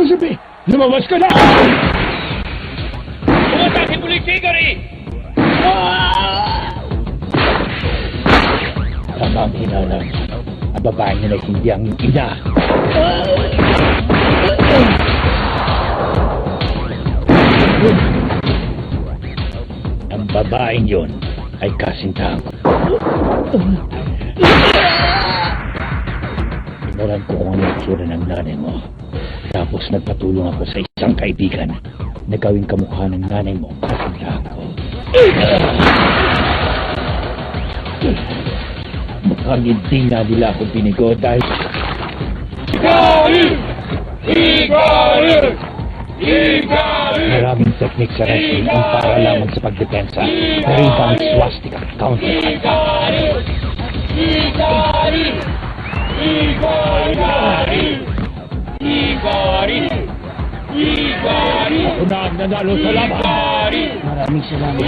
sabi? Lumabas ka na! Umatake muli, Tigari! Tama ang hinalang. Ang babae niya na hindi ang ina. Ang babaeng yun ay kasintahan ko. Inaran ko kung ano ang tsura ng nanay mo. Tapos nagpatulong ako sa isang kaibigan na gawing kamukha ng nanay mo kasintahan ko. Mukhang hindi nga nila ako binigo dahil... Tigari! Tigari! Tigari! Maraming technique sa wrestling ang para lamang sa pagdepensa. Pero iba ang swastika counter-attack. Tigari! Tigari! Tigari! Tigari! Ako na ang nanalo sa laban. Maraming salamat.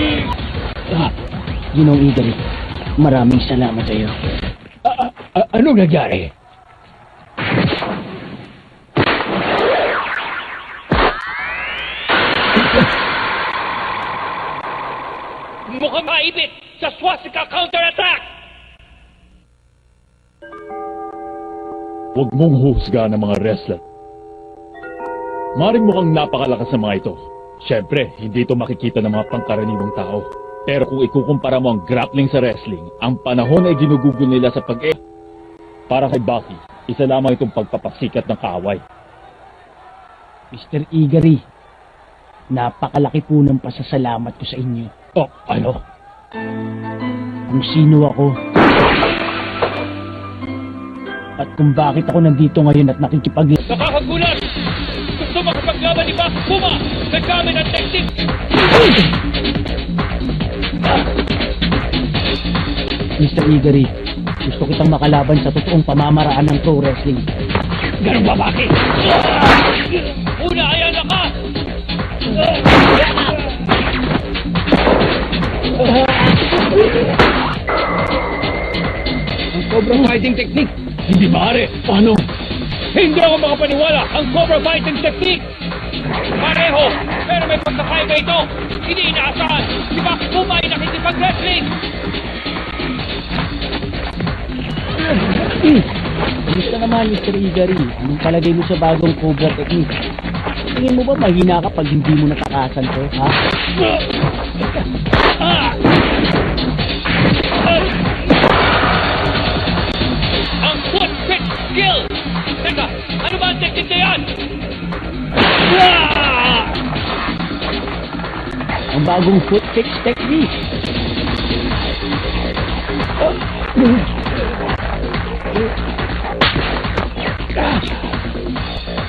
Ginong Igari, maraming salamat sa iyo. Anong nangyari? Mukhang maibit sa swastika counter-attack! Huwag mong husgahan ng mga wrestler. Maring mukhang napakalakas ng mga ito. Siyempre, hindi ito makikita ng mga pangkaraniwang tao. Pero kung ikukumpara mo ang grappling sa wrestling, ang panahon ay ginugugol nila sa Para kay Bucky, isa lamang itong pagpapasikat ng kaaway. Mr. Igari, napakalaki po ng pasasalamat ko sa inyo. Oh, ano? Kung sino ako. At kung bakit ako nandito ngayon at nakikipag... Nakakagulat! Gusto makapaglaban ni Buck Puma! Nagkamit ang technique! Mr. Igari, gusto kitang makalaban sa totoong pamamaraan ng pro wrestling. Ganun ba bakit? Una ay ang lakas! Ang Cobra fighting technique. Hindi maaari. Paano? Hindi ako makapaniwala ang Cobra fighting technique! Pareho! Pero may pagkakaiba ito! Hindi inaasahan! Si Buck Puma ay nakikipag-wrestling! Gusto naman, Mr. Igari. Anong palagay mo sa bagong Cobra technique? Tingin mo ba mahina ka pag hindi mo natakasan to, ha? Ang foot kick skill! Teka, ano ba ang technique na yan? Ang bagong foot fix technique.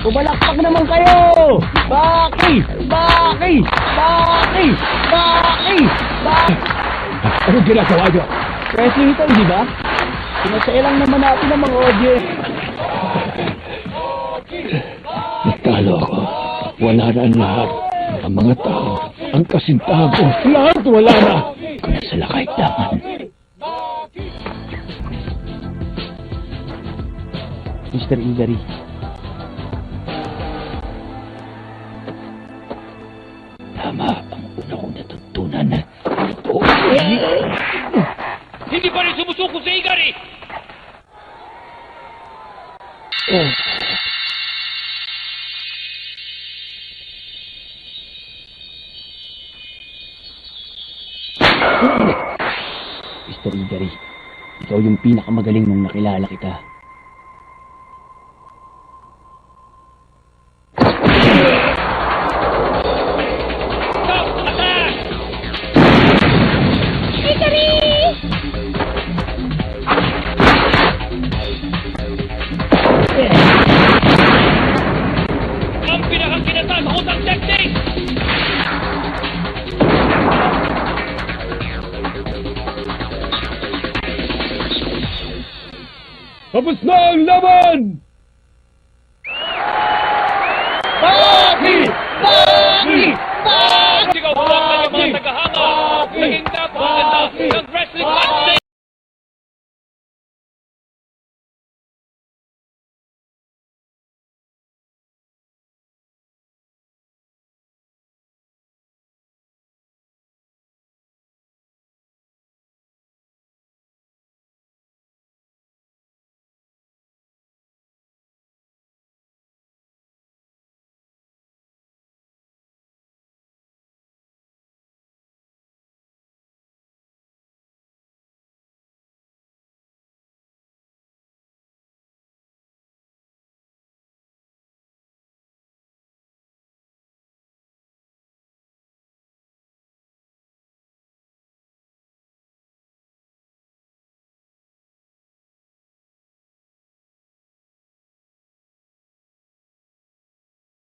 Pumalakpak naman kayo! Baki! Baki! Baki! Baki! Baki! Anong ginagawa niyo? Wrestling ito, di ba? Sinasaya lang naman natin ang mga audience. Natalo ako. Wala na ang lahat. Ang mga tao, ang kasintahan ko, lahat wala na. Kung nasa lakay daman. Mr. Igari, Tama ang una kong natutunan. Oh, Hindi pa rin sumusuko sa Igari! Mr. Igari, ikaw yung pinakamagaling nung nakilala kita. Stop! Attack! Ang pinakakinatahutang technique! Tapos na ang laban! Baki! Baki! Baki! Sigaw huwag na yung mga tagahanga! Naging napakaganda ng